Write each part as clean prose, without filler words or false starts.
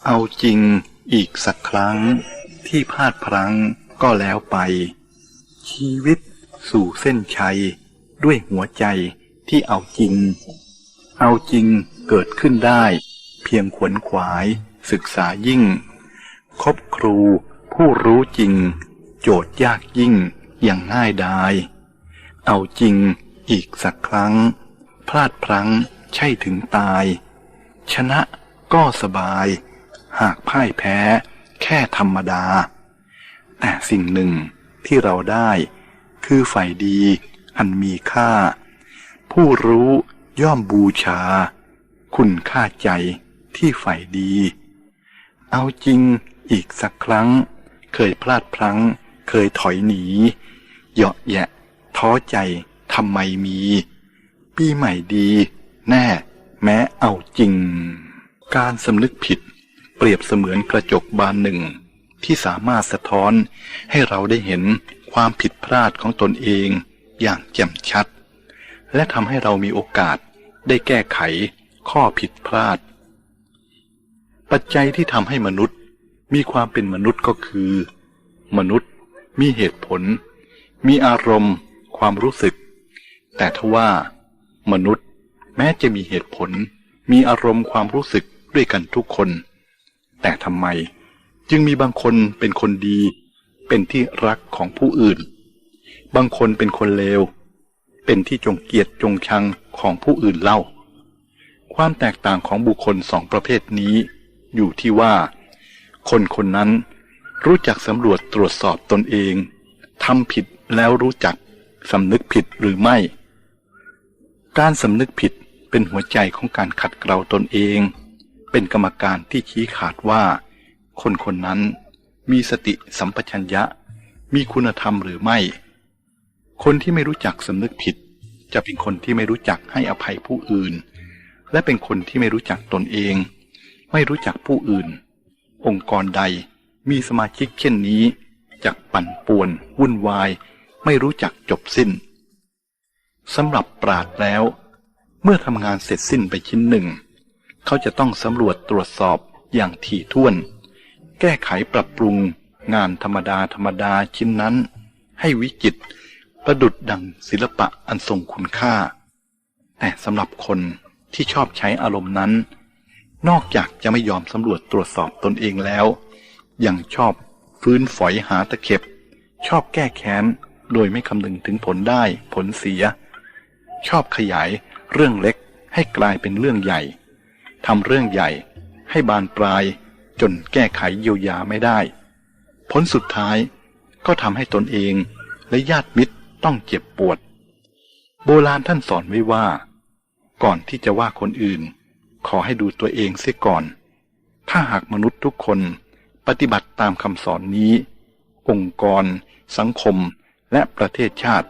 เอาจริงอีกสักครั้งที่พลาดพลั้งก็แล้วไปชีวิตสู่เส้นชัยด้วยหัวใจที่เอาจริงเอาจริงเกิดขึ้นได้เพียงขวนขวายศึกษายิ่งคบครูผู้รู้จริงโจทย์ยากยิ่งอย่างง่ายดายเอาจริงอีกสักครั้งพลาดพลั้งใช่ถึงตายชนะก็สบายหากพ่ายแพ้แค่ธรรมดาแต่สิ่งหนึ่งที่เราได้คือฝ่ายดีอันมีค่าผู้รู้ย่อมบูชาคุณค่าใจที่ฝ่ายดีเอาจริงอีกสักครั้งเคยพลาดพลั้งเคยถอยหนีเหยาะแยะท้อใจทำไมมีปีใหม่ดีแน่แม้เอาจริงการสำนึกผิดเปรียบเสมือนกระจกบานหนึ่งที่สามารถสะท้อนให้เราได้เห็นความผิดพลาดของตนเองอย่างแจ่มชัดและทำให้เรามีโอกาสได้แก้ไขข้อผิดพลาดปัจจัยที่ทำให้มนุษย์มีความเป็นมนุษย์ก็คือมนุษย์มีเหตุผลมีอารมณ์ความรู้สึกแต่ทว่ามนุษย์แม้จะมีเหตุผลมีอารมณ์ความรู้สึกด้วยกันทุกคนแต่ทำไมจึงมีบางคนเป็นคนดีเป็นที่รักของผู้อื่นบางคนเป็นคนเลวเป็นที่จงเกลียดจงชังของผู้อื่นเล่าความแตกต่างของบุคคลสองประเภทนี้อยู่ที่ว่าคนคนนั้นรู้จักสำรวจตรวจสอบตนเองทำผิดแล้วรู้จักสำนึกผิดหรือไม่การสำนึกผิดเป็นหัวใจของการขัดเกลาตนเองเป็นกรรมการที่ชี้ขาดว่าคนคนนั้นมีสติสัมปชัญญะมีคุณธรรมหรือไม่คนที่ไม่รู้จักสำนึกผิดจะเป็นคนที่ไม่รู้จักให้อภัยผู้อื่นและเป็นคนที่ไม่รู้จักตนเองไม่รู้จักผู้อื่นองค์กรใดมีสมาชิกเช่นนี้จักปั่นป่วนวุ่นวายไม่รู้จักจบสิ้นสำหรับปราชญ์แล้วเมื่อทำงานเสร็จสิ้นไปชิ้นหนึ่งเขาจะต้องสำรวจตรวจสอบอย่างถี่ถ้วนแก้ไขปรับปรุงงานธรรมดาชิ้นนั้นให้วิจิตรประดุจดังศิลปะอันทรงคุณค่าแต่สำหรับคนที่ชอบใช้อารมณ์นั้นนอกจากจะไม่ยอมสำรวจตรวจสอบตนเองแล้วยังชอบฟื้นฝอยหาตะเข็บชอบแก้แค้นโดยไม่คำนึงถึงผลได้ผลเสียชอบขยายเรื่องเล็กให้กลายเป็นเรื่องใหญ่ทำเรื่องใหญ่ให้บานปลายจนแก้ไขเยียวยาไม่ได้ผลสุดท้ายก็ทำให้ตนเองและญาติมิตรต้องเจ็บปวดโบราณท่านสอนไว้ว่าก่อนที่จะว่าคนอื่นขอให้ดูตัวเองเสียก่อนถ้าหากมนุษย์ทุกคนปฏิบัติตามคำสอนนี้องค์กรสังคมและประเทศชาติ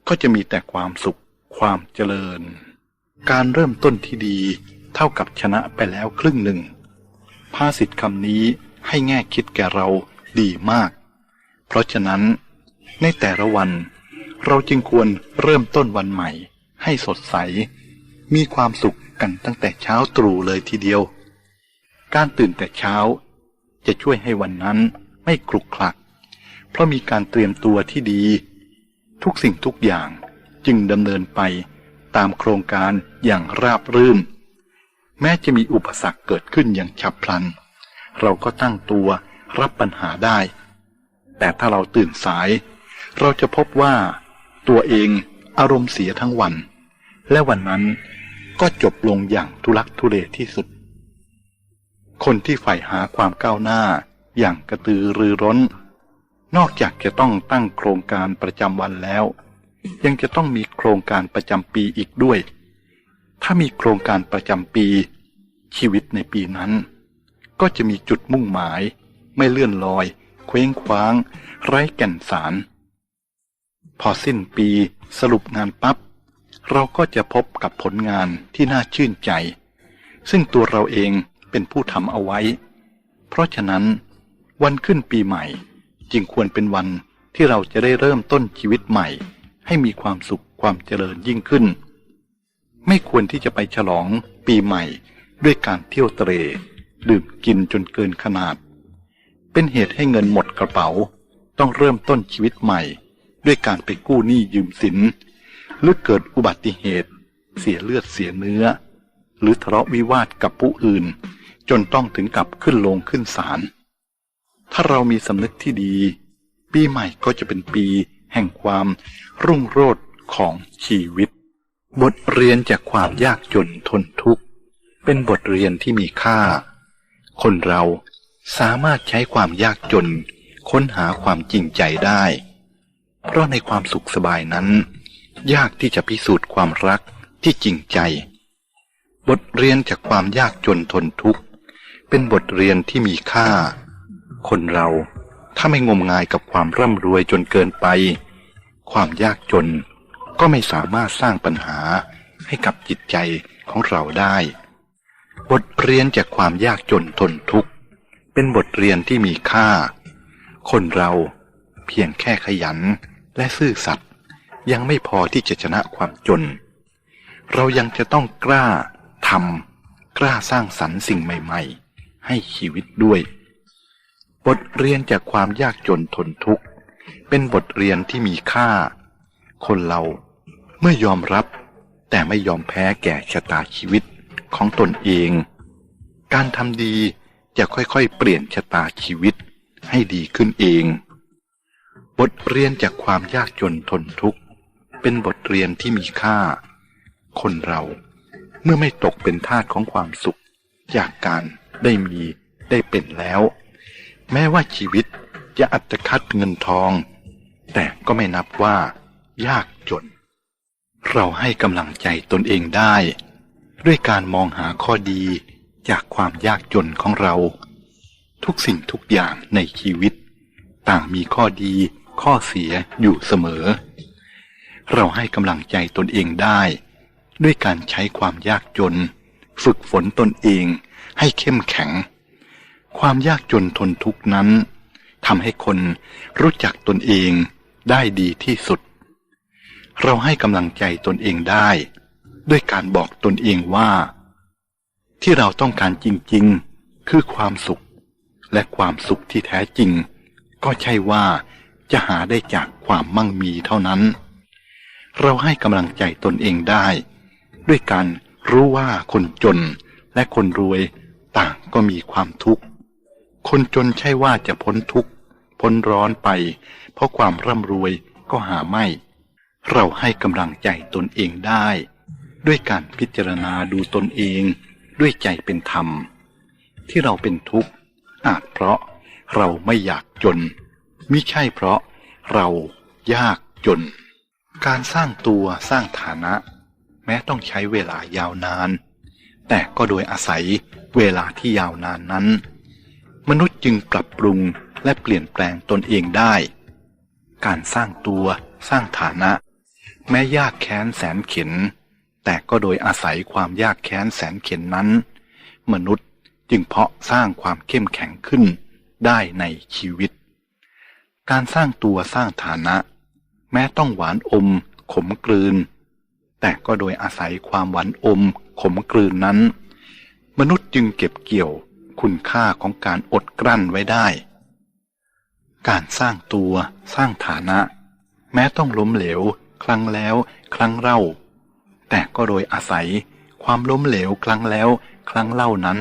ก็จะมีแต่ความสุขความเจริญการเริ่มต้นที่ดีเท่ากับชนะไปแล้วครึ่งหนึ่งภาษิตคำนี้ให้แง่คิดแก่เราดีมากเพราะฉะนั้นในแต่ละวันเราจึงควรเริ่มต้นวันใหม่ให้สดใสมีความสุขกันตั้งแต่เช้าตรู่เลยทีเดียวการตื่นแต่เช้าจะช่วยให้วันนั้นไม่คลุกคลักเพราะมีการเตรียมตัวที่ดีทุกสิ่งทุกอย่างจึงดำเนินไปตามโครงการอย่างราบรื่นแม้จะมีอุปสรรคเกิดขึ้นอย่างฉับพลันเราก็ตั้งตัวรับปัญหาได้แต่ถ้าเราตื่นสายเราจะพบว่าตัวเองอารมณ์เสียทั้งวันและวันนั้นก็จบลงอย่างทุลักทุเลที่สุดคนที่ใฝ่หาความก้าวหน้าอย่างกระตือรือร้นนอกจากจะต้องตั้งโครงการประจำวันแล้วยังจะต้องมีโครงการประจำปีอีกด้วยถ้ามีโครงการประจำปีชีวิตในปีนั้นก็จะมีจุดมุ่งหมายไม่เลื่อนลอยเคว้งคว้างไร้แก่นสารพอสิ้นปีสรุปงานปั๊บเราก็จะพบกับผลงานที่น่าชื่นใจซึ่งตัวเราเองเป็นผู้ทำเอาไว้เพราะฉะนั้นวันขึ้นปีใหม่จึงควรเป็นวันที่เราจะได้เริ่มต้นชีวิตใหม่ให้มีความสุขความเจริญยิ่งขึ้นไม่ควรที่จะไปฉลองปีใหม่ด้วยการเที่ยวเตร่ ดื่มกินจนเกินขนาดเป็นเหตุให้เงินหมดกระเป๋าต้องเริ่มต้นชีวิตใหม่ด้วยการไปกู้หนี้ยืมสินหรือเกิดอุบัติเหตุเสียเลือดเสียเนื้อหรือทะเลาะวิวาทกับผู้อื่นจนต้องถึงกับขึ้นโรงขึ้นศาลถ้าเรามีสำนึกที่ดีปีใหม่ก็จะเป็นปีแห่งความรุ่งโรจน์ของชีวิตบทเรียนจากความยากจนทนทุกข์เป็นบทเรียนที่มีค่าคนเราสามารถใช้ความยากจนค้นหาความจริงใจได้เพราะในความสุขสบายนั้นยากที่จะพิสูจน์ความรักที่จริงใจบทเรียนจากความยากจนทนทุกข์เป็นบทเรียนที่มีค่าคนเราถ้าไม่งมงายกับความร่ำรวยจนเกินไปความยากจนก็ไม่สามารถสร้างปัญหาให้กับจิตใจของเราได้บทเรียนจากความยากจนทนทุกข์เป็นบทเรียนที่มีค่าคนเราเพียงแค่ขยันและซื่อสัตย์ยังไม่พอที่จะชนะความจนเรายังจะต้องกล้าทำกล้าสร้างสรรค์สิ่งใหม่ๆให้ชีวิตด้วยบทเรียนจากความยากจนทนทุกข์เป็นบทเรียนที่มีค่าคนเราเมื่อยอมรับแต่ไม่ยอมแพ้แก่ชะตาชีวิตของตนเองการทำดีจะค่อยๆเปลี่ยนชะตาชีวิตให้ดีขึ้นเองบทเรียนจากความยากจนทนทุกข์เป็นบทเรียนที่มีค่าคนเราเมื่อไม่ตกเป็นทาสของความสุขจากการได้มีได้เป็นแล้วแม้ว่าชีวิตจะอัตคัดเงินทองแต่ก็ไม่นับว่ายากจนเราให้กำลังใจตนเองได้ด้วยการมองหาข้อดีจากความยากจนของเราทุกสิ่งทุกอย่างในชีวิตต่างมีข้อดีข้อเสียอยู่เสมอเราให้กำลังใจตนเองได้ด้วยการใช้ความยากจนฝึกฝนตนเองให้เข้มแข็งความยากจนทนทุกข์นั้นทำให้คนรู้จักตนเองได้ดีที่สุดเราให้กำลังใจตนเองได้ด้วยการบอกตนเองว่าที่เราต้องการจริงๆคือความสุขและความสุขที่แท้จริงก็ใช่ว่าจะหาได้จากความมั่งมีเท่านั้นเราให้กำลังใจตนเองได้ด้วยการรู้ว่าคนจนและคนรวยต่างก็มีความทุกข์คนจนใช่ว่าจะพ้นทุกข์พ้นร้อนไปเพราะความร่ำรวยก็หาไม่เราให้กำลังใจตนเองได้ด้วยการพิจารณาดูตนเองด้วยใจเป็นธรรมที่เราเป็นทุกข์อาจเพราะเราไม่อยากจนมิใช่เพราะเรายากจนการสร้างตัวสร้างฐานะแม้ต้องใช้เวลายาวนานแต่ก็โดยอาศัยเวลาที่ยาวนานนั้นมนุษย์จึงปรับปรุงและเปลี่ยนแปลงตนเองได้การสร้างตัวสร้างฐานะแม้ยากแค้นแสนเข็ญแต่ก็โดยอาศัยความยากแค้นแสนเข็ญนั้นมนุษย์จึงเพาะสร้างความเข้มแข็งขึ้นได้ในชีวิตการสร้างตัวสร้างฐานะแม้ต้องหวานอมขมกลืนแต่ก็โดยอาศัยความหวานอมขมกลืนนั้นมนุษย์จึงเก็บเกี่ยวคุณค่าของการอดกลั้นไว้ได้การสร้างตัวสร้างฐานะแม้ต้องล้มเหลวครั้งแล้วครั้งเล่าแต่ก็โดยอาศัยความล้มเหลวครั้งแล้วครั้งเล่านั้น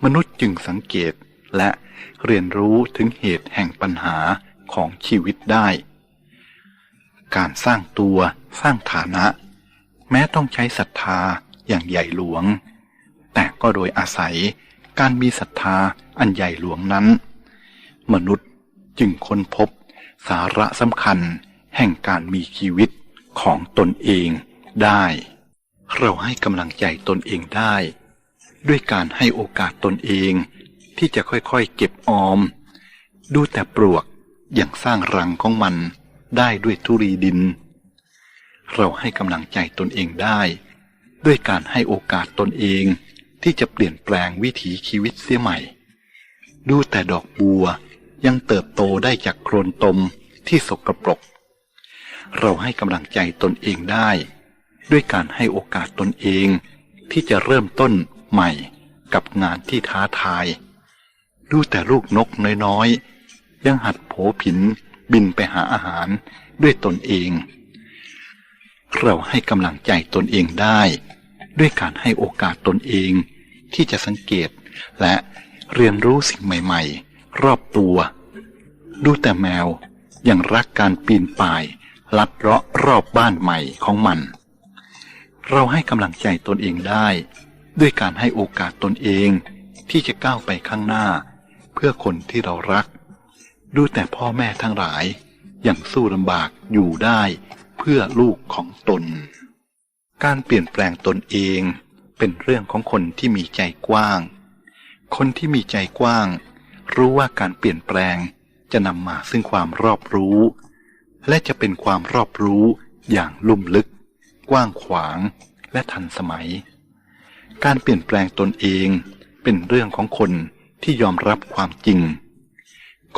มนุษย์จึงสังเกตและเรียนรู้ถึงเหตุแห่งปัญหาของชีวิตได้การสร้างตัวสร้างฐานะแม้ต้องใช้ศรัทธาอย่างใหญ่หลวงแต่ก็โดยอาศัยการมีศรัทธาอันใหญ่หลวงนั้นมนุษย์จึงค้นพบสาระสำคัญแห่งการมีชีวิตของตนเองได้เราให้กำลังใจตนเองได้ด้วยการให้โอกาสตนเองที่จะค่อยๆเก็บออมดูแต่ปลวกยังสร้างรังของมันได้ด้วยธุลีดินเราให้กำลังใจตนเองได้ด้วยการให้โอกาสตนเองที่จะเปลี่ยนแปลงวิถีชีวิตเสียใหม่ดูแต่ดอกบัวยังเติบโตได้จากโคลนตมที่สกปรกเราให้กำลังใจตนเองได้ด้วยการให้โอกาสตนเองที่จะเริ่มต้นใหม่ กับงานที่ท้าทายดูแต่ลูกนกน้อยๆยังหัดโผผินบินไปหาอาหารด้วยตนเองเราให้กำลังใจตนเองได้ด้วยการให้โอกาสตนเองที่จะสังเกตและเรียนรู้สิ่งใหม่ๆรอบตัวดูแต่แมวยังรักการปีนป่ายลัดเลาะรอบบ้านใหม่ของมันเราให้กำลังใจตนเองได้ด้วยการให้โอกาสตนเองที่จะก้าวไปข้างหน้าเพื่อคนที่เรารักดูแต่พ่อแม่ทั้งหลายยังสู้ลำบากอยู่ได้เพื่อลูกของตนการเปลี่ยนแปลงตนเองเป็นเรื่องของคนที่มีใจกว้างคนที่มีใจกว้างรู้ว่าการเปลี่ยนแปลงจะนำมาซึ่งความรอบรู้และจะเป็นความรอบรู้อย่างลุ่มลึกกว้างขวางและทันสมัยการเปลี่ยนแปลงตนเองเป็นเรื่องของคนที่ยอมรับความจริง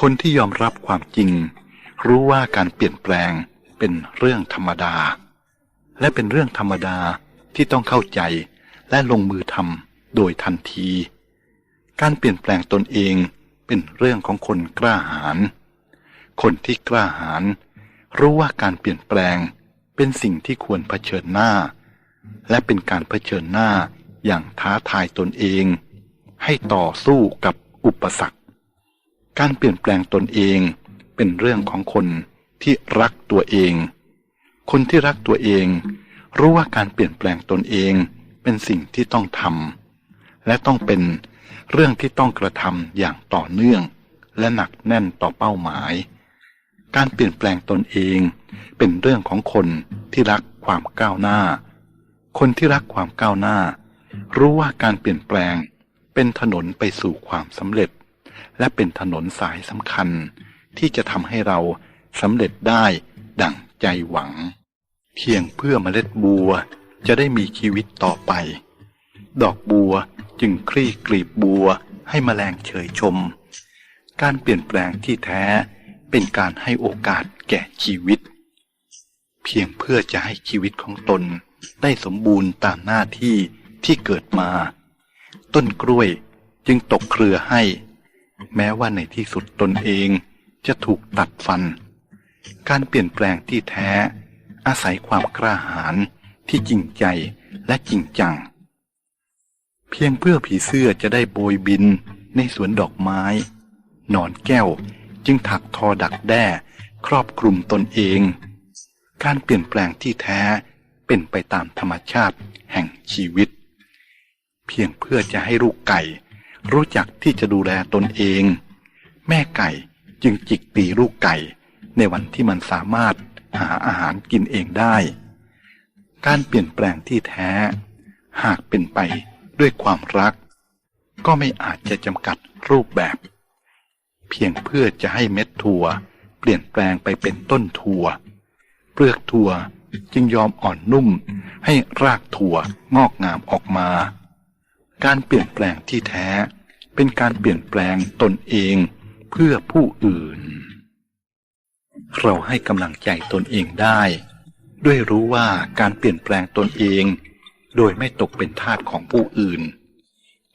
คนที่ยอมรับความจริงรู้ว่าการเปลี่ยนแปลงเป็นเรื่องธรรมดาและเป็นเรื่องธรรมดาที่ต้องเข้าใจและลงมือทำโดยทันทีการเปลี่ยนแปลงตนเองเป็นเรื่องของคนกล้าหาญคนที่กล้าหาญรู้ว่าการเปลี่ยนแปลงเป็นสิ่งที่ควรเผชิญหน้าและเป็นการเผชิญหน้าอย่างท้าทายตนเองให้ต่อสู้กับอุปสรรคการเปลี่ยนแปลงตนเองเป็นเรื่องของคนที่รักตัวเองคนที่รักตัวเองรู้ว่าการเปลี่ยนแปลงตนเองเป็นสิ่งที่ต้องทำและต้องเป็นเรื่องที่ต้องกระทำอย่างต่อเนื่องและหนักแน่นต่อเป้าหมายการเปลี่ยนแปลงตนเองเป็นเรื่องของคนที่รักความก้าวหน้าคนที่รักความก้าวหน้ารู้ว่าการเปลี่ยนแปลงเป็นถนนไปสู่ความสำเร็จและเป็นถนนสายสำคัญที่จะทำให้เราสำเร็จได้ดั่งใจหวังเพียงเพื่อเมล็ดบัวจะได้มีชีวิตต่อไปดอกบัวจึงคลี่กลีบบัวให้แมลงเฉยชมการเปลี่ยนแปลงที่แท้เป็นการให้โอกาสแก่ชีวิตเพียงเพื่อจะให้ชีวิตของตนได้สมบูรณ์ตามหน้าที่ที่เกิดมาต้นกล้วยจึงตกเครือให้แม้ว่าในที่สุดตนเองจะถูกตัดฟันการเปลี่ยนแปลงที่แท้อาศัยความกล้าหาญที่จริงใจและจริงจังเพียงเพื่อผีเสื้อจะได้โบยบินในสวนดอกไม้หนอนแก้วจึงถักทอดักแด้ครอบคลุมตนเองการเปลี่ยนแปลงที่แท้เป็นไปตามธรรมชาติแห่งชีวิตเพียงเพื่อจะให้ลูกไก่รู้จักที่จะดูแลตนเองแม่ไก่จึงจิกตีลูกไก่ในวันที่มันสามารถหาอาหารกินเองได้การเปลี่ยนแปลงที่แท้หากเป็นไปด้วยความรักก็ไม่อาจจะจำกัดรูปแบบเพียงเพื่อจะให้เม็ดถั่วเปลี่ยนแปลงไปเป็นต้นถั่วเปลือกถั่วจึงยอมอ่อนนุ่มให้รากถั่วงอกงามออกมาการเปลี่ยนแปลงที่แท้เป็นการเปลี่ยนแปลงตนเองเพื่อผู้อื่นเราให้กำลังใจตนเองได้ด้วยรู้ว่าการเปลี่ยนแปลงตนเองโดยไม่ตกเป็นทาสของผู้อื่น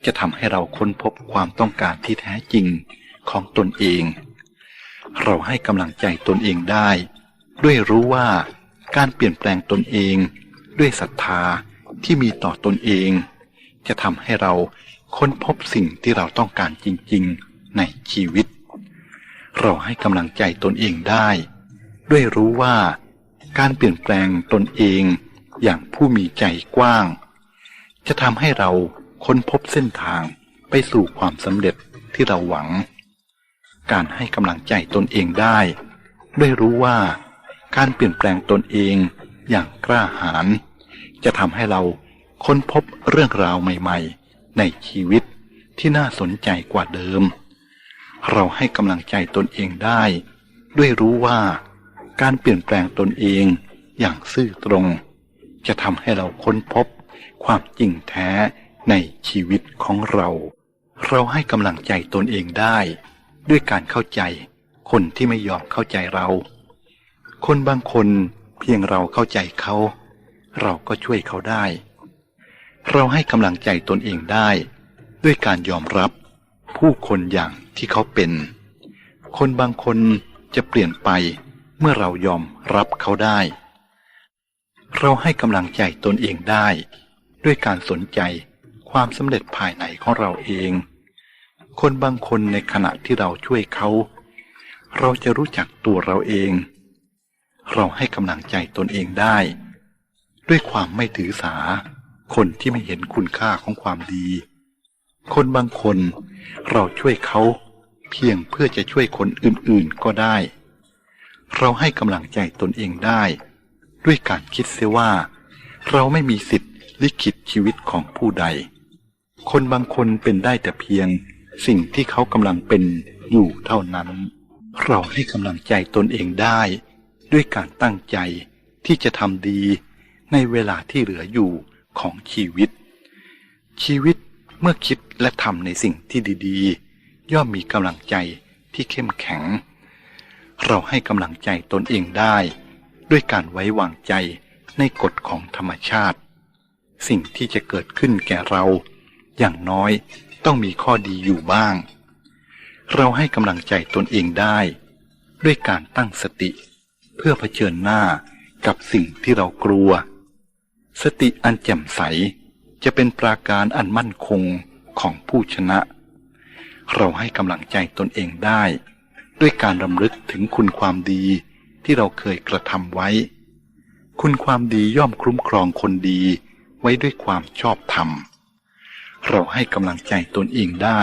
จะทำให้เราค้นพบความต้องการที่แท้จริงของตนเองเราให้กำลังใจตนเองได้ด้วยรู้ว่าการเปลี่ยนแปลงตนเองด้วยศรัทธาที่มีต่อตนเองจะทำให้เราค้นพบสิ่งที่เราต้องการจริงๆในชีวิตเราให้กำลังใจตนเองได้ด้วยรู้ว่าการเปลี่ยนแปลงตนเองอย่างผู้มีใจกว้างจะทำให้เราค้นพบเส้นทางไปสู่ความสำเร็จที่เราหวังการให้กำลังใจตนเองได้ด้วยรู้ว่าการเปลี่ยนแปลงตนเองอย่างกล้าหาญจะทำให้เราค้นพบเรื่องราวใหม่ๆในชีวิตที่น่าสนใจกว่าเดิมเราให้กำลังใจตนเองได้ด้วยรู้ว่าการเปลี่ยนแปลงตนเองอย่างซื่อตรงจะทำให้เราค้นพบความจริงแท้ในชีวิตของเราให้กำลังใจตนเองได้ด้วยการเข้าใจคนที่ไม่ยอมเข้าใจเราคนบางคนเพียงเราเข้าใจเขาเราก็ช่วยเขาได้เราให้กำลังใจตนเองได้ ด้วยการยอมรับผู้คนอย่างที่เขาเป็นคนบางคนจะเปลี่ยนไปเมื่อเรายอมรับเขาได้เราให้กำลังใจตนเองได้ด้วยการสนใจความสำเร็จภายในของเราเองคนบางคนในขณะที่เราช่วยเขาเราจะรู้จักตัวเราเองเราให้กำลังใจตนเองได้ด้วยความไม่ถือสาคนที่ไม่เห็นคุณค่าของความดีคนบางคนเราช่วยเขาเพียงเพื่อจะช่วยคนอื่นๆก็ได้เราให้กำลังใจตนเองได้ด้วยการคิดเสียว่าเราไม่มีสิทธิ์ลิขิตชีวิตของผู้ใดคนบางคนเป็นได้แต่เพียงสิ่งที่เขากำลังเป็นอยู่เท่านั้นเราให้กำลังใจตนเองได้ด้วยการตั้งใจที่จะทำดีในเวลาที่เหลืออยู่ของชีวิตเมื่อคิดและทำในสิ่งที่ดีๆย่อมมีกำลังใจที่เข้มแข็งเราให้กำลังใจตนเองได้ด้วยการไว้วางใจในกฎของธรรมชาติสิ่งที่จะเกิดขึ้นแก่เราอย่างน้อยต้องมีข้อดีอยู่บ้างเราให้กำลังใจตนเองได้ด้วยการตั้งสติเพื่อเผชิญหน้ากับสิ่งที่เรากลัวสติอันแจ่มใสจะเป็นปราการอันมั่นคงของผู้ชนะเราให้กำลังใจตนเองได้ด้วยการรำลึกถึงคุณความดีที่เราเคยกระทำไว้คุณความดีย่อมคุ้มครองคนดีไว้ด้วยความชอบธรรมเราให้กำลังใจตนเองได้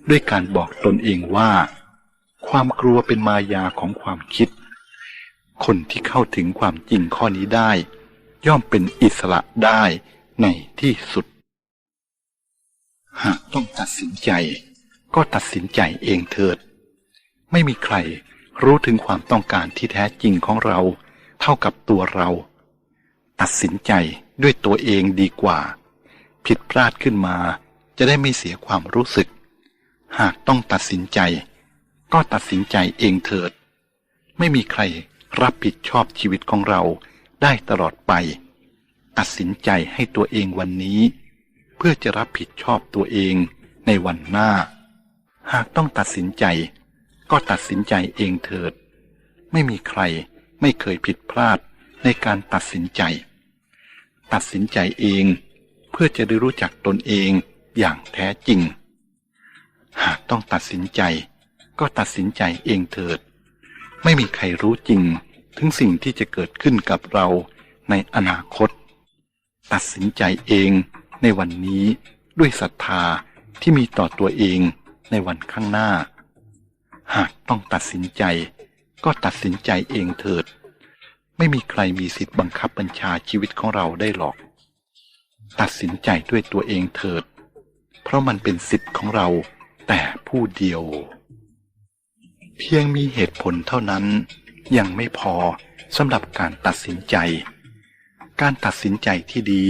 ด้วยการบอกตนเองว่าความกลัวเป็นมายาของความคิดคนที่เข้าถึงความจริงข้อนี้ได้ย่อมเป็นอิสระได้ในที่สุดหากต้องตัดสินใจก็ตัดสินใจเองเถิดไม่มีใครรู้ถึงความต้องการที่แท้จริงของเราเท่ากับตัวเราตัดสินใจด้วยตัวเองดีกว่าผิดพลาดขึ้นมาจะได้ไม่เสียความรู้สึกหากต้องตัดสินใจก็ตัดสินใจเองเถิดไม่มีใครรับผิดชอบชีวิตของเราได้ตลอดไปตัดสินใจให้ตัวเองวันนี้เพื่อจะรับผิดชอบตัวเองในวันหน้าหากต้องตัดสินใจก็ตัดสินใจเองเถิดไม่มีใครไม่เคยผิดพลาดในการตัดสินใจตัดสินใจเองเพื่อจะได้รู้จักตนเองอย่างแท้จริงหากต้องตัดสินใจก็ตัดสินใจเองเถิดไม่มีใครรู้จริงถึงสิ่งที่จะเกิดขึ้นกับเราในอนาคตตัดสินใจเองในวันนี้ด้วยศรัทธาที่มีต่อตัวเองในวันข้างหน้าหากต้องตัดสินใจก็ตัดสินใจเองเถิดไม่มีใครมีสิทธิ์บังคับบัญชาชีวิตของเราได้หรอกตัดสินใจด้วยตัวเองเถิดเพราะมันเป็นสิทธิ์ของเราแต่ผู้เดียวเพียงมีเหตุผลเท่านั้นยังไม่พอสำหรับการตัดสินใจการตัดสินใจที่ดี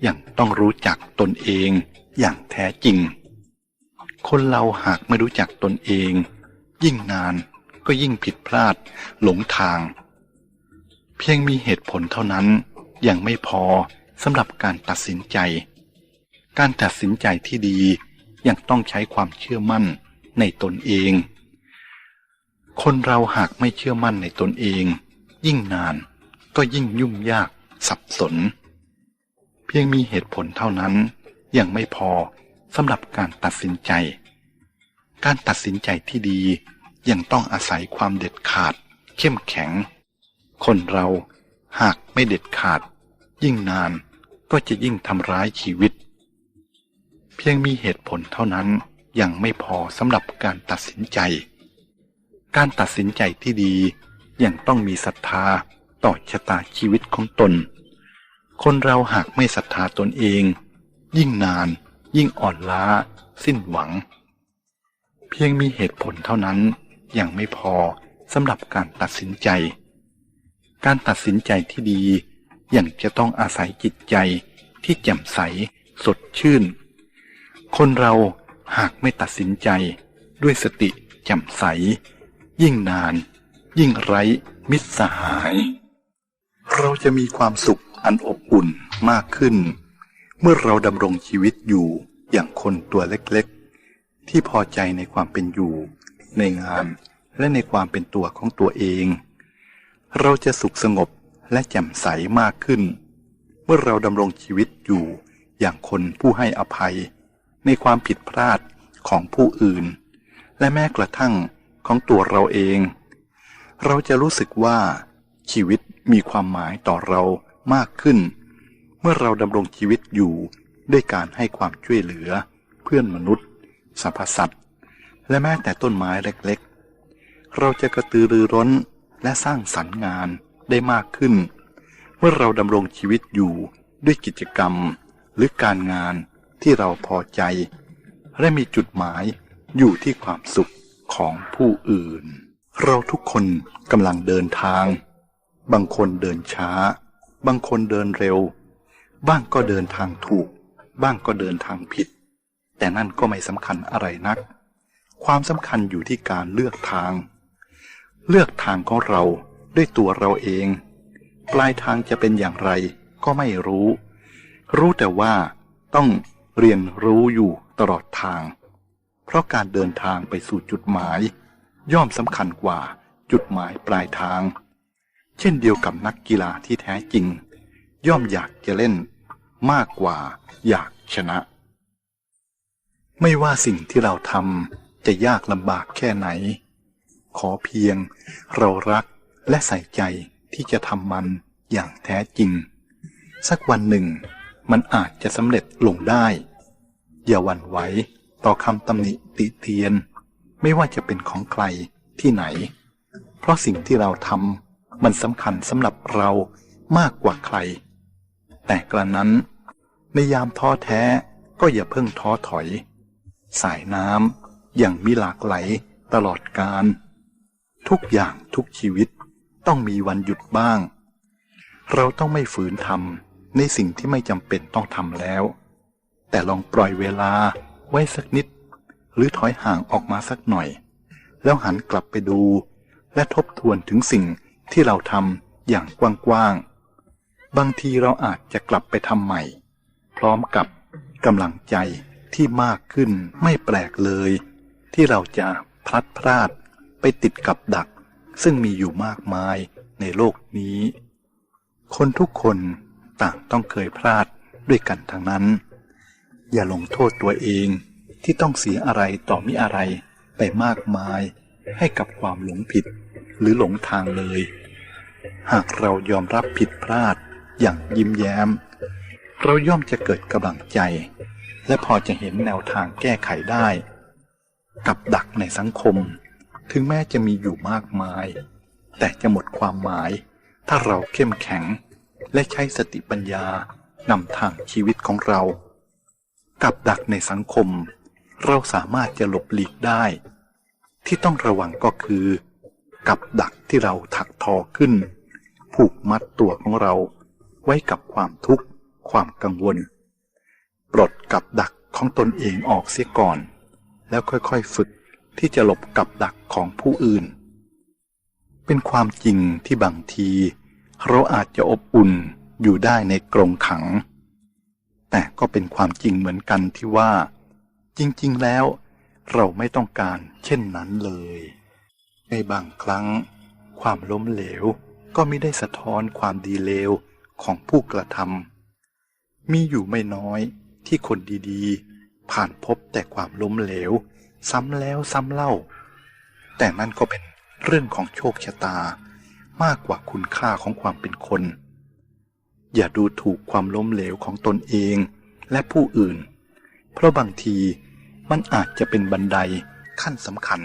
ยังต้องรู้จักตนเองอย่างแท้จริงคนเราหากไม่รู้จักตนเองยิ่งนานก็ยิ่งผิดพลาดหลงทางเพียงมีเหตุผลเท่านั้นยังไม่พอสำหรับการตัดสินใจการตัดสินใจที่ดียังต้องใช้ความเชื่อมั่นในตนเองคนเราหากไม่เชื่อมั่นในตนเองยิ่งนานก็ยิ่งยุ่งยากสับสนเพียงมีเหตุผลเท่านั้นยังไม่พอสำหรับการตัดสินใจการตัดสินใจที่ดียังต้องอาศัยความเด็ดขาดเข้มแข็งคนเราหากไม่เด็ดขาดยิ่งนานก็จะยิ่งทำร้ายชีวิตเพียงมีเหตุผลเท่านั้นยังไม่พอสำหรับการตัดสินใจการตัดสินใจที่ดียังต้องมีศรัทธาต่อชะตาชีวิตของตนคนเราหากไม่ศรัทธาตนเองยิ่งนานยิ่งอ่อนล้าสิ้นหวังเพียงมีเหตุผลเท่านั้นยังไม่พอสำหรับการตัดสินใจการตัดสินใจที่ดียังจะต้องอาศัยจิตใจที่แจ่มใสสดชื่นคนเราหากไม่ตัดสินใจด้วยสติแจ่มใสยิ่งนานยิ่งไร้มิตรสหายเราจะมีความสุขอันอบอุ่นมากขึ้นเมื่อเราดำรงชีวิตอยู่ อย่างคนตัวเล็กๆที่พอใจในความเป็นอยู่ในงานและในความเป็นตัวของตัวเองเราจะสุขสงบและแจ่มใสมากขึ้นเมื่อเราดำรงชีวิตอยู่อย่างคนผู้ให้อภัยในความผิดพลาดของผู้อื่นและแม้กระทั่งของตัวเราเองเราจะรู้สึกว่าชีวิตมีความหมายต่อเรามากขึ้นเมื่อเราดำรงชีวิตอยู่ด้วยการให้ความช่วยเหลือเพื่อนมนุษย์สรรพสัตว์และแม้แต่ต้นไม้เล็กๆเราจะกระตือรือร้นและสร้างสรรค์งานได้มากขึ้นเมื่อเราดำรงชีวิตอยู่ด้วยกิจกรรมหรือการงานที่เราพอใจและมีจุดหมายอยู่ที่ความสุขของผู้อื่นเราทุกคนกำลังเดินทางบางคนเดินช้าบางคนเดินเร็วบ้างก็เดินทางถูกบ้างก็เดินทางผิดแต่นั่นก็ไม่สำคัญอะไรนักความสำคัญอยู่ที่การเลือกทางของเราด้วยตัวเราเองปลายทางจะเป็นอย่างไรก็ไม่รู้แต่ว่าต้องเรียนรู้อยู่ตลอดทางเพราะการเดินทางไปสู่จุดหมายย่อมสำคัญกว่าจุดหมายปลายทางเช่นเดียวกับนักกีฬาที่แท้จริงย่อมอยากจะเล่นมากกว่าอยากชนะไม่ว่าสิ่งที่เราทำจะยากลำบากแค่ไหนขอเพียงเรารักและใส่ใจที่จะทำมันอย่างแท้จริงสักวันหนึ่งมันอาจจะสำเร็จลงได้อย่าหวั่นไหวต่อคำตำหนิติเตียนไม่ว่าจะเป็นของใครที่ไหนเพราะสิ่งที่เราทำมันสำคัญสำหรับเรามากกว่าใครแต่กระนั้นในยามท้อแท้ก็อย่าเพิ่งท้อถอยสายน้ำอย่างมีหลากไหลตลอดกาลทุกอย่างทุกชีวิตต้องมีวันหยุดบ้างเราต้องไม่ฝืนทำในสิ่งที่ไม่จำเป็นต้องทำแล้วแต่ลองปล่อยเวลาไว้สักนิดหรือถอยห่างออกมาสักหน่อยแล้วหันกลับไปดูและทบทวนถึงสิ่งที่เราทำอย่างกว้างๆบางทีเราอาจจะกลับไปทำใหม่พร้อมกับกำลังใจที่มากขึ้นไม่แปลกเลยที่เราจะพลัดพรากไปติดกับดักซึ่งมีอยู่มากมายในโลกนี้คนทุกคนต่างต้องเคยพลาดด้วยกันทั้งนั้นอย่าลงโทษตัวเองที่ต้องเสียอะไรต่อมิอะไรไปมากมายให้กับความหลงผิดหรือหลงทางเลยหากเรายอมรับผิดพลาดอย่างยิ้มแย้มเราย่อมจะเกิดกำลังใจและพอจะเห็นแนวทางแก้ไขได้กับดักในสังคมถึงแม้จะมีอยู่มากมายแต่จะหมดความหมายถ้าเราเข้มแข็งและใช้สติปัญญานำทางชีวิตของเรากับดักในสังคมเราสามารถจะหลบหลีกได้ที่ต้องระวังก็คือกับดักที่เราถักทอขึ้นผูกมัดตัวของเราไว้กับความทุกข์ความกังวลปลดกับดักของตนเองออกเสียก่อนแล้วค่อยๆฝึกที่จะหลบกับดักของผู้อื่นเป็นความจริงที่บางทีเราอาจจะอบอุ่นอยู่ได้ในกรงขังแต่ก็เป็นความจริงเหมือนกันที่ว่าจริงๆแล้วเราไม่ต้องการเช่นนั้นเลยในบางครั้งความล้มเหลวก็มิได้สะท้อนความดีเลวของผู้กระทำมีอยู่ไม่น้อยที่คนดีๆผ่านพบแต่ความล้มเหลวซ้ำแล้วซ้ำเล่าแต่นั่นก็เป็นเรื่องของโชคชะตามากกว่าคุณค่าของความเป็นคนอย่าดูถูกความล้มเหลวของตนเองและผู้อื่นเพราะบางทีมันอาจจะเป็นบันไดขั้นสำคัญ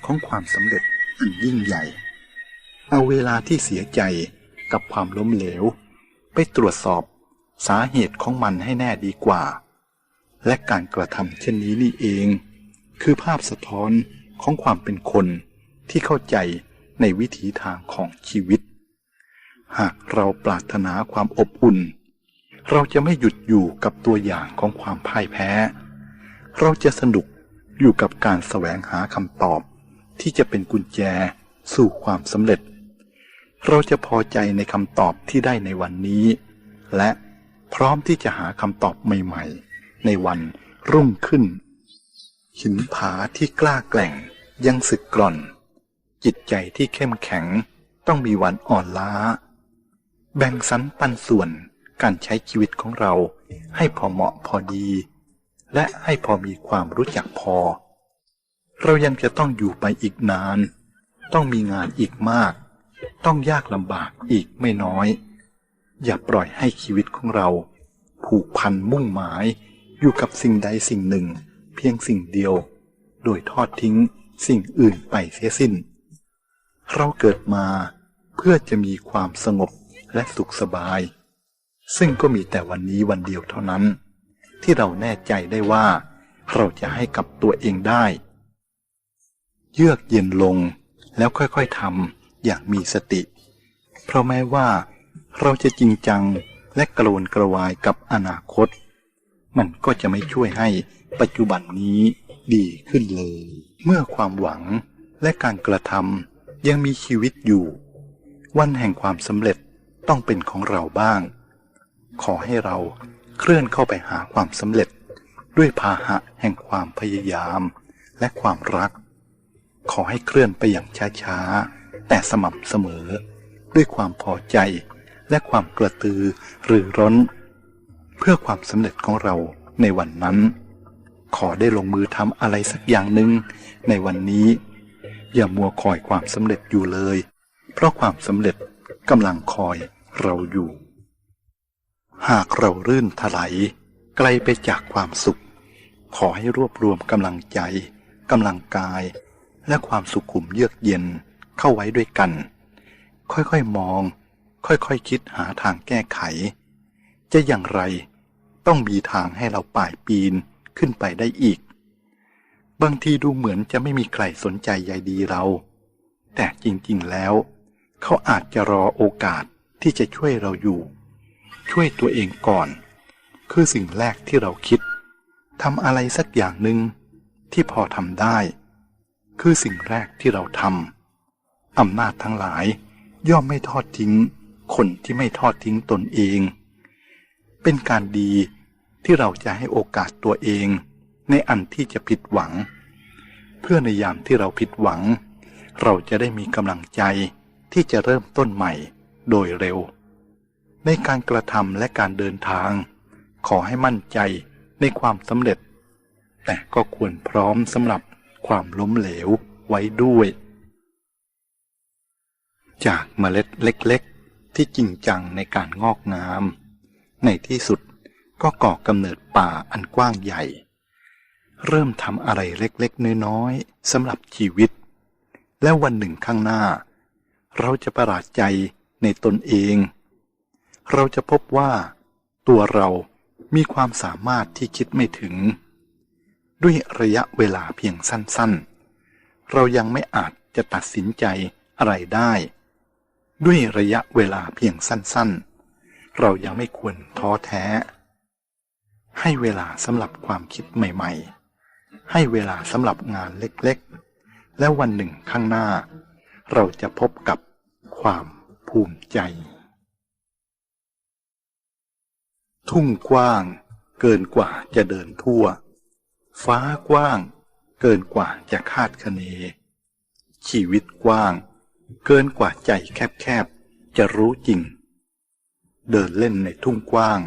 ของความสำเร็จอันยิ่งใหญ่เอาเวลาที่เสียใจกับความล้มเหลวไปตรวจสอบสาเหตุของมันให้แน่ดีกว่าและการกระทำเช่นนี้นี่เองคือภาพสะท้อนของความเป็นคนที่เข้าใจในวิถีทางของชีวิตหากเราปรารถนาความอบอุ่นเราจะไม่หยุดอยู่กับตัวอย่างของความพ่ายแพ้เราจะสนุกอยู่กับการแสวงหาคำตอบที่จะเป็นกุญแจสู่ความสำเร็จเราจะพอใจในคำตอบที่ได้ในวันนี้และพร้อมที่จะหาคำตอบใหม่ๆในวัน รุ่งขึ้นหินผาที่กล้าแกร่งยังสึกกร่อนจิตใจที่เข้มแข็งต้องมีวันอ่อนล้าแบ่งสรรปันส่วนการใช้ชีวิตของเราให้พอเหมาะพอดีและให้พอมีความรู้จักพอเรายังจะต้องอยู่ไปอีกนานต้องมีงานอีกมากต้องยากลำบากอีกไม่น้อยอย่าปล่อยให้ชีวิตของเราผูกพันมุ่งหมายอยู่กับสิ่งใดสิ่งหนึ่งเพียงสิ่งเดียวโดยทอดทิ้งสิ่งอื่นไปเสียสิ้นเราเกิดมาเพื่อจะมีความสงบและสุขสบายซึ่งก็มีแต่วันนี้วันเดียวเท่านั้นที่เราแน่ใจได้ว่าเราจะให้กับตัวเองได้เยือกเย็นลงแล้วค่อยๆทำอย่างมีสติเพราะแม้ว่าเราจะจริงจังและกระวนกระวายกับอนาคตมันก็จะไม่ช่วยให้ปัจจุบันนี้ดีขึ้นเลยเมื่อความหวังและการกระทำยังมีชีวิตอยู่วันแห่งความสำเร็จต้องเป็นของเราบ้างขอให้เราเคลื่อนเข้าไปหาความสำเร็จด้วยพาหะแห่งความพยายามและความรักขอให้เคลื่อนไปอย่างช้าๆแต่สม่ำเสมอด้วยความพอใจและความกระตือรือร้นเพื่อความสำเร็จของเราในวันนั้นขอได้ลงมือทำอะไรสักอย่างหนึ่งในวันนี้อย่ามัวคอยความสำเร็จอยู่เลยเพราะความสำเร็จกำลังคอยเราอยู่หากเรารื่นถลายไกลไปจากความสุขขอให้รวบรวมกำลังใจกำลังกายและความสุขุมเยือกเย็นเข้าไว้ด้วยกันค่อยๆมองค่อยๆคิดหาทางแก้ไขจะอย่างไรต้องมีทางให้เราป่ายปีนขึ้นไปได้อีกบางทีดูเหมือนจะไม่มีใครสนใจใยดีเราแต่จริงๆแล้วเขาอาจจะรอโอกาสที่จะช่วยเราอยู่ช่วยตัวเองก่อนคือสิ่งแรกที่เราคิดทำอะไรสักอย่างหนึ่งที่พอทำได้คือสิ่งแรกที่เราทำอำนาจทั้งหลายย่อมไม่ทอดทิ้งคนที่ไม่ทอดทิ้งตนเองเป็นการดีที่เราจะให้โอกาสตัวเองในอันที่จะผิดหวังเพื่อในยามที่เราผิดหวังเราจะได้มีกำลังใจที่จะเริ่มต้นใหม่โดยเร็วในการกระทำและการเดินทางขอให้มั่นใจในความสำเร็จแต่ก็ควรพร้อมสำหรับความล้มเหลวไว้ด้วยจากเมล็ดเล็กๆที่จริงจังในการงอกงามในที่สุดก็ก่อกำเนิดป่าอันกว้างใหญ่เริ่มทำอะไรเล็กๆน้อยๆสำหรับชีวิตและวันหนึ่งข้างหน้าเราจะประหลาดใจในตนเองเราจะพบว่าตัวเรามีความสามารถที่คิดไม่ถึงด้วยระยะเวลาเพียงสั้นๆเรายังไม่อาจจะตัดสินใจอะไรได้ด้วยระยะเวลาเพียงสั้นๆเรายังไม่ควรท้อแท้ให้เวลาสำหรับความคิดใหม่ๆให้เวลาสำหรับงานเล็กๆและวันหนึ่งข้างหน้าเราจะพบกับความภูมิใจทุ่งกว้างเกินกว่าจะเดินทั่วฟ้ากว้างเกินกว่าจะคาดคะเนชีวิตกว้างเกินกว่าใจแคบๆจะรู้จริงเดินเล่นในทุ่งกว้าง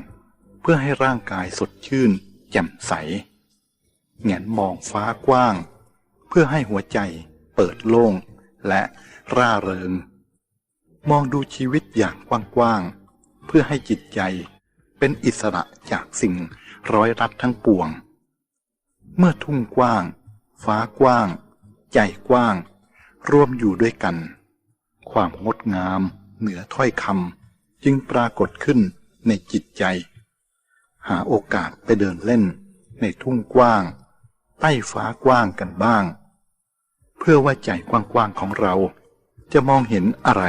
เพื่อให้ร่างกายสดชื่นแจ่มใสแงนมองฟ้ากว้างเพื่อให้หัวใจเปิดโล่งและร่าเริงมองดูชีวิตอย่างกว้างๆเพื่อให้จิตใจเป็นอิสระจากสิ่งร้อยรัดทั้งปวงเมื่อทุ่งกว้างฟ้ากว้างใจกว้างรวมอยู่ด้วยกันความงดงามเหนือถ้อยคำจึงปรากฏขึ้นในจิตใจหาโอกาสไปเดินเล่นในทุ่งกว้างใต้ฟ้ากว้างกันบ้างเพื่อว่าใจกว้างๆของเราจะมองเห็นอะไร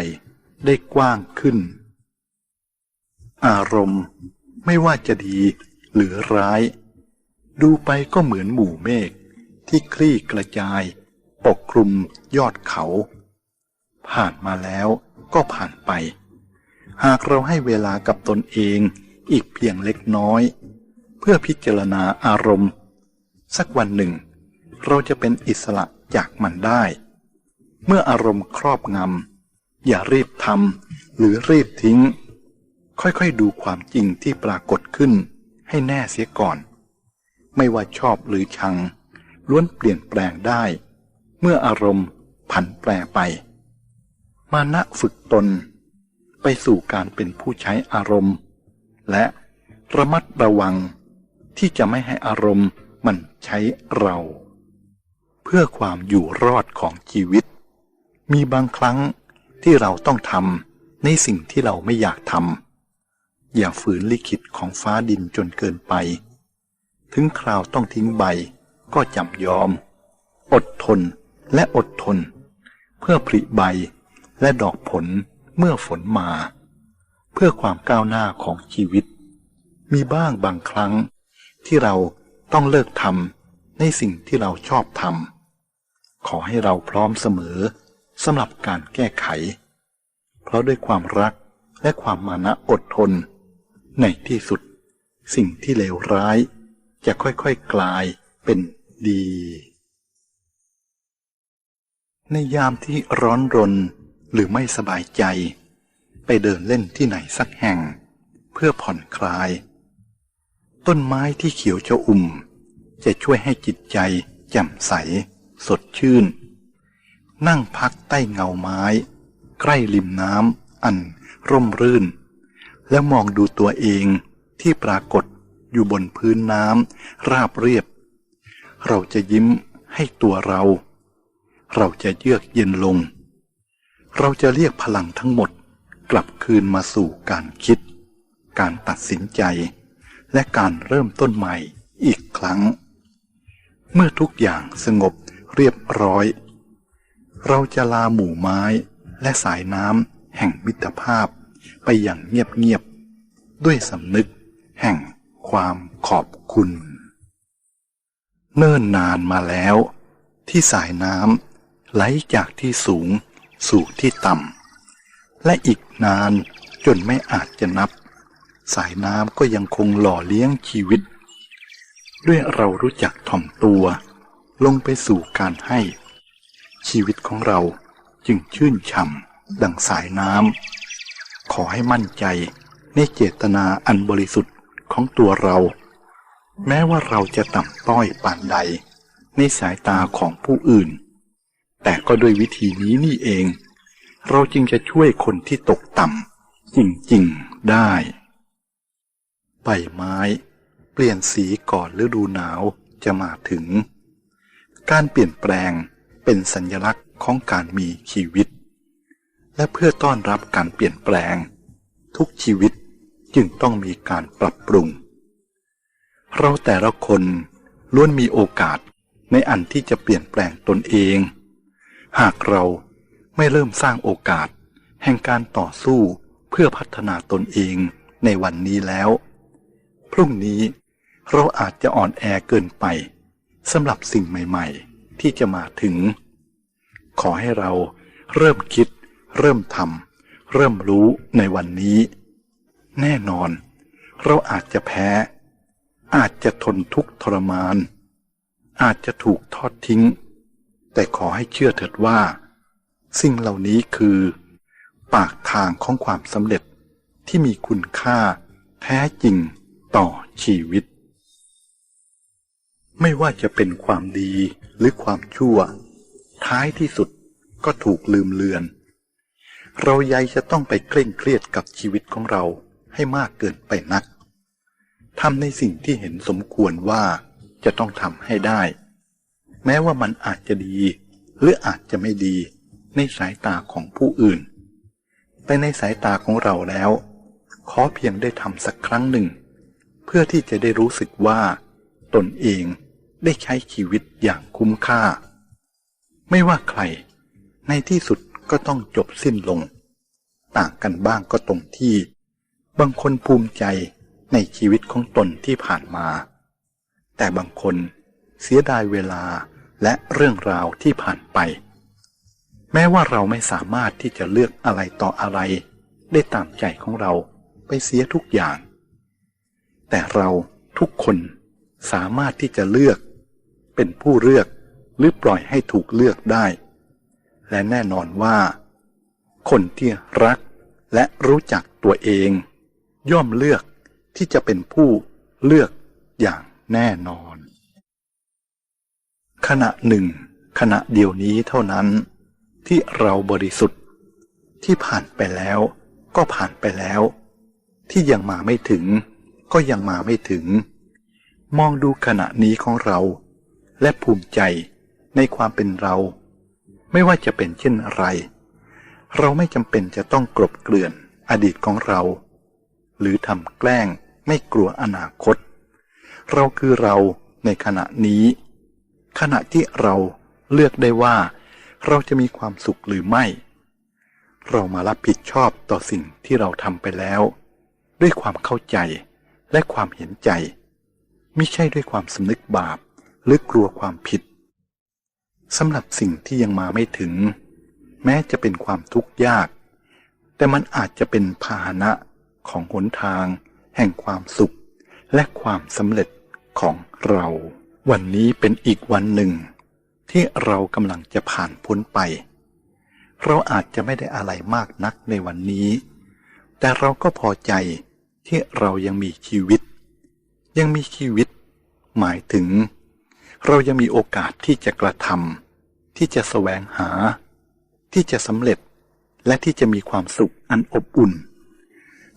ได้กว้างขึ้นอารมณ์ไม่ว่าจะดีหรือร้ายดูไปก็เหมือนหมู่เมฆที่คลี่กระจายปกคลุมยอดเขาผ่านมาแล้วก็ผ่านไปหากเราให้เวลากับตนเองอีกเพียงเล็กน้อยเพื่อพิจารณาอารมณ์ สักวันหนึ่งเราจะเป็นอิสระจากมันได้เมื่ออารมณ์ครอบงำอย่ารีบทำหรือรีบทิ้งค่อยๆดูความจริงที่ปรากฏขึ้นให้แน่เสียก่อนไม่ว่าชอบหรือชังล้วนเปลี่ยนแปลงได้เมื่ออารมณ์ผันแปรไปมานะฝึกตนไปสู่การเป็นผู้ใช้อารมณ์และระมัดระวังที่จะไม่ให้อารมณ์มันใช้เราเพื่อความอยู่รอดของชีวิตมีบางครั้งที่เราต้องทำในสิ่งที่เราไม่อยากทำอย่าฝืนลิขิตของฟ้าดินจนเกินไปถึงคราวต้องทิ้งใบก็จำยอมอดทนและอดทนเพื่อผลิใบและดอกผลเมื่อฝนมาเพื่อความก้าวหน้าของชีวิตมีบ้างบางครั้งที่เราต้องเลิกทำในสิ่งที่เราชอบทำขอให้เราพร้อมเสมอสำหรับการแก้ไขเพราะด้วยความรักและความมานะอดทนในที่สุดสิ่งที่เลวร้ายจะค่อยๆกลายเป็นดีในยามที่ร้อนรนหรือไม่สบายใจไปเดินเล่นที่ไหนสักแห่งเพื่อผ่อนคลายต้นไม้ที่เขียวชอุ่มจะช่วยให้จิตใจแจ่มใสสดชื่นนั่งพักใต้เงาไม้ใกล้ริมน้ำอันร่มรื่นแล้วมองดูตัวเองที่ปรากฏอยู่บนพื้นน้ำราบเรียบเราจะยิ้มให้ตัวเราจะเยือกเย็นลงเราจะเรียกพลังทั้งหมดกลับคืนมาสู่การคิดการตัดสินใจและการเริ่มต้นใหม่อีกครั้งเมื่อทุกอย่างสงบเรียบร้อยเราจะลาหมู่ไม้และสายน้ำแห่งมิตรภาพไปอย่างเงียบๆด้วยสำนึกแห่งความขอบคุณเนิ่นนานมาแล้วที่สายน้ำไหลจากที่สูงสู่ที่ต่ำและอีกนานจนไม่อาจจะนับสายน้ำก็ยังคงหล่อเลี้ยงชีวิตด้วยเรารู้จักถ่อมตัวลงไปสู่การให้ชีวิตของเราจึงชื่นฉ่ำดังสายน้ำขอให้มั่นใจในเจตนาอันบริสุทธิ์ของตัวเราแม้ว่าเราจะต่ำต้อยปานใดในสายตาของผู้อื่นแต่ก็ด้วยวิธีนี้นี่เองเราจึงจะช่วยคนที่ตกต่ำจริงๆได้ใบไม้เปลี่ยนสีก่อนฤดูหนาวจะมาถึงการเปลี่ยนแปลงเป็นสัญลักษณ์ของการมีชีวิตและเพื่อต้อนรับการเปลี่ยนแปลงทุกชีวิตจึงต้องมีการปรับปรุงเราแต่ละคนล้วนมีโอกาสในอันที่จะเปลี่ยนแปลงตนเองหากเราไม่เริ่มสร้างโอกาสแห่งการต่อสู้เพื่อพัฒนาตนเองในวันนี้แล้วพรุ่งนี้เราอาจจะอ่อนแอเกินไปสำหรับสิ่งใหม่ๆที่จะมาถึงขอให้เราเริ่มคิดเริ่มทำเริ่มรู้ในวันนี้แน่นอนเราอาจจะแพ้อาจจะทนทุกข์ทรมานอาจจะถูกทอดทิ้งแต่ขอให้เชื่อเถิดว่าสิ่งเหล่านี้คือปากทางของความสำเร็จที่มีคุณค่าแท้จริงต่อชีวิตไม่ว่าจะเป็นความดีหรือความชั่วท้ายที่สุดก็ถูกลืมเลือนเราใยจะต้องไปเคร่งเครียดกับชีวิตของเราให้มากเกินไปนักทำในสิ่งที่เห็นสมควรว่าจะต้องทำให้ได้แม้ว่ามันอาจจะดีหรืออาจจะไม่ดีในสายตาของผู้อื่นแต่ในสายตาของเราแล้วขอเพียงได้ทำสักครั้งหนึ่งเพื่อที่จะได้รู้สึกว่าตนเองได้ใช้ชีวิตอย่างคุ้มค่าไม่ว่าใครในที่สุดก็ต้องจบสิ้นลงต่างกันบ้างก็ตรงที่บางคนภูมิใจในชีวิตของตนที่ผ่านมาแต่บางคนเสียดายเวลาและเรื่องราวที่ผ่านไปแม้ว่าเราไม่สามารถที่จะเลือกอะไรต่ออะไรได้ตามใจของเราไปเสียทุกอย่างแต่เราทุกคนสามารถที่จะเลือก เป็นผู้เลือกหรือปล่อยให้ถูกเลือกได้และแน่นอนว่าคนที่รักและรู้จักตัวเองย่อมเลือกที่จะเป็นผู้เลือกอย่างแน่นอนขณะหนึ่งขณะเดียวนี้เท่านั้นที่เราบริสุทธิ์ที่ผ่านไปแล้วก็ผ่านไปแล้วที่ยังมาไม่ถึงก็ยังมาไม่ถึงมองดูขณะนี้ของเราและภูมิใจในความเป็นเราไม่ว่าจะเป็นเช่นไรเราไม่จำเป็นจะต้องกลบเกลื่อนอดีตของเราหรือทำแกล้งไม่กลัวอนาคตเราคือเราในขณะนี้ขณะที่เราเลือกได้ว่าเราจะมีความสุขหรือไม่เรามารับผิดชอบต่อสิ่งที่เราทำไปแล้วด้วยความเข้าใจและความเห็นใจมิใช่ด้วยความสำนึกบาปหรือกลัวความผิดสำหรับสิ่งที่ยังมาไม่ถึงแม้จะเป็นความทุกข์ยากแต่มันอาจจะเป็นพาหนะของหนทางแห่งความสุขและความสำเร็จของเราวันนี้เป็นอีกวันหนึ่งที่เรากำลังจะผ่านพ้นไปเราอาจจะไม่ได้อะไรมากนักในวันนี้แต่เราก็พอใจที่เรายังมีชีวิตหมายถึงเรายังมีโอกาสที่จะกระทำที่จะแสวงหาที่จะสำเร็จและที่จะมีความสุขอันอบอุ่น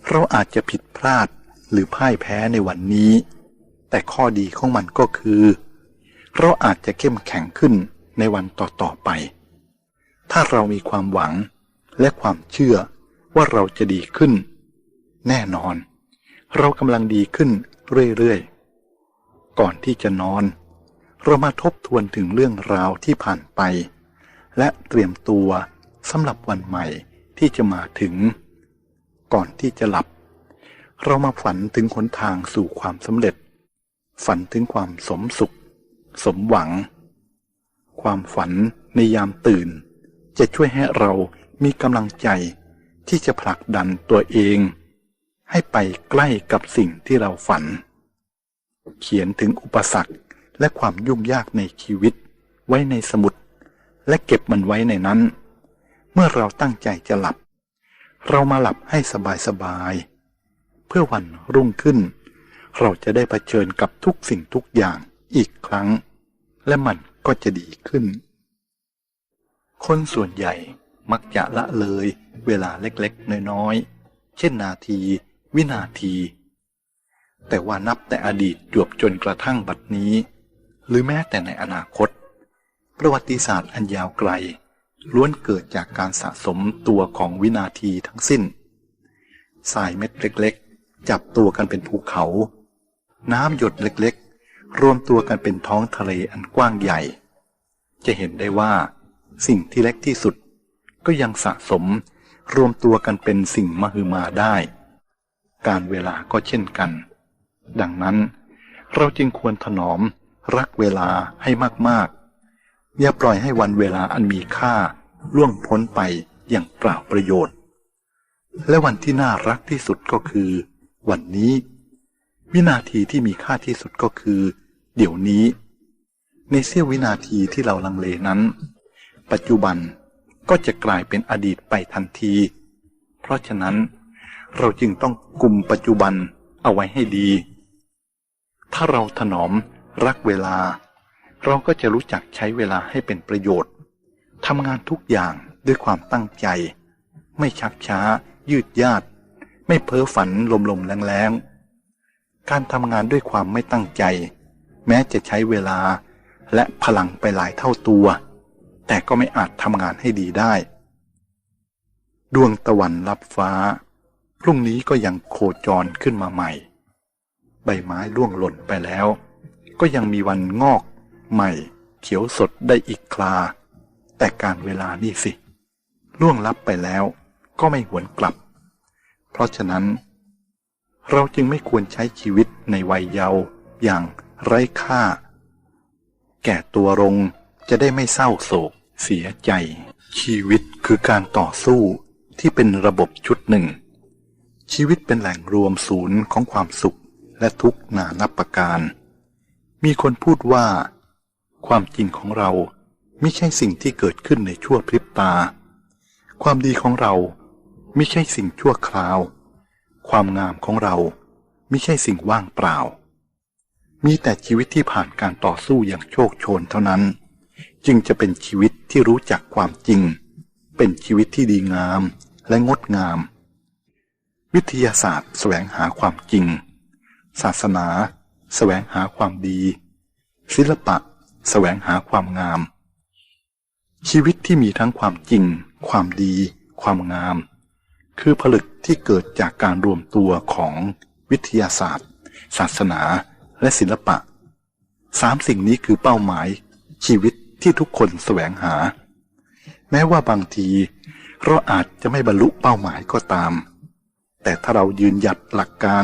เราอาจจะผิดพลาดหรือพ่ายแพ้ในวันนี้แต่ข้อดีของมันก็คือเราอาจจะเข้มแข็งขึ้นในวันต่อๆไปถ้าเรามีความหวังและความเชื่อว่าเราจะดีขึ้นแน่นอนเรากำลังดีขึ้นเรื่อยๆก่อนที่จะนอนเรามาทบทวนถึงเรื่องราวที่ผ่านไปและเตรียมตัวสำหรับวันใหม่ที่จะมาถึงก่อนที่จะหลับเรามาฝันถึงหนทางสู่ความสำเร็จฝันถึงความสมสุขสมหวังความฝันในยามตื่นจะช่วยให้เรามีกำลังใจที่จะผลักดันตัวเองให้ไปใกล้กับสิ่งที่เราฝันเขียนถึงอุปสรรคและความยุ่งยากในชีวิตไว้ในสมุดและเก็บมันไว้ในนั้นเมื่อเราตั้งใจจะหลับเรามาหลับให้สบายๆเพื่อวันรุ่งขึ้นเราจะได้เผชิญกับทุกสิ่งทุกอย่างอีกครั้งและมันก็จะดีขึ้นคนส่วนใหญ่มักจะละเลยเวลาเล็กๆน้อยๆเช่นนาทีวินาทีแต่ว่านับแต่อดีตจวบจนกระทั่งบัดนี้หรือแม้แต่ในอนาคตประวัติศาสตร์อันยาวไกลล้วนเกิดจากการสะสมตัวของวินาทีทั้งสิ้นทรายเม็ดเล็กๆจับตัวกันเป็นภูเขาน้ำหยดเล็กๆรวมตัวกันเป็นท้องทะเลอันกว้างใหญ่จะเห็นได้ว่าสิ่งที่เล็กที่สุดก็ยังสะสมรวมตัวกันเป็นสิ่งมหึมาได้การเวลาก็เช่นกันดังนั้นเราจึงควรถนอมรักเวลาให้มากๆอย่าปล่อยให้วันเวลาอันมีค่าล่วงพ้นไปอย่างเปล่าประโยชน์และวันที่น่ารักที่สุดก็คือวันนี้วินาทีที่มีค่าที่สุดก็คือเดี๋ยวนี้ในเสี้ยววินาทีที่เราลังเลนั้นปัจจุบันก็จะกลายเป็นอดีตไปทันทีเพราะฉะนั้นเราจึงต้องกุมปัจจุบันเอาไว้ให้ดีถ้าเราถนอมรักเวลาเราก็จะรู้จักใช้เวลาให้เป็นประโยชน์ทำงานทุกอย่างด้วยความตั้งใจไม่ชักช้ายืดยาดไม่เพ้อฝันลมๆแรงๆการทำงานด้วยความไม่ตั้งใจแม้จะใช้เวลาและพลังไปหลายเท่าตัวแต่ก็ไม่อาจทำงานให้ดีได้ดวงตะวันลับฟ้าพรุ่งนี้ก็ยังโคจรขึ้นมาใหม่ใบไม้ร่วงหล่นไปแล้วก็ยังมีวันงอกใหม่เขียวสดได้อีกคราแต่การเวลานี่สิล่วงลับไปแล้วก็ไม่หวนกลับเพราะฉะนั้นเราจึงไม่ควรใช้ชีวิตในวัยเยาว์อย่างไร้ค่าแก่ตัวลงจะได้ไม่เศร้าโศกเสียใจชีวิตคือการต่อสู้ที่เป็นระบบชุดหนึ่งชีวิตเป็นแหล่งรวมศูนย์ของความสุขและทุกข์นานับประการมีคนพูดว่า ความจริงของเราไม่ใช่สิ่งที่เกิดขึ้นในชั่วพริบตาความดีของเราไม่ใช่สิ่งชั่วคราวความงามของเราไม่ใช่สิ่งว่างเปล่ามีแต่ชีวิตที่ผ่านการต่อสู้อย่างโชคโชนเท่านั้นจึงจะเป็นชีวิตที่รู้จักความจริงเป็นชีวิตที่ดีงามและงดงามวิทยาศาสตร์แสวงหาความจริงศาสนาแสวงหาความดีศิลปะแสวงหาความงามชีวิตที่มีทั้งความจริงความดีความงามคือผลึกที่เกิดจากการรวมตัวของวิทยาศาสตร์ศาสนาและศิลปะสามสิ่งนี้คือเป้าหมายชีวิตที่ทุกคนแสวงหาแม้ว่าบางทีเราอาจจะไม่บรรลุเป้าหมายก็ตามแต่ถ้าเรายืนหยัดหลักการ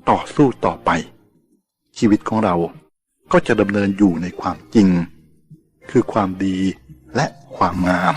ต่อสู้ต่อไปชีวิตของเราก็จะดำเนินอยู่ในความจริงคือความดีและความงาม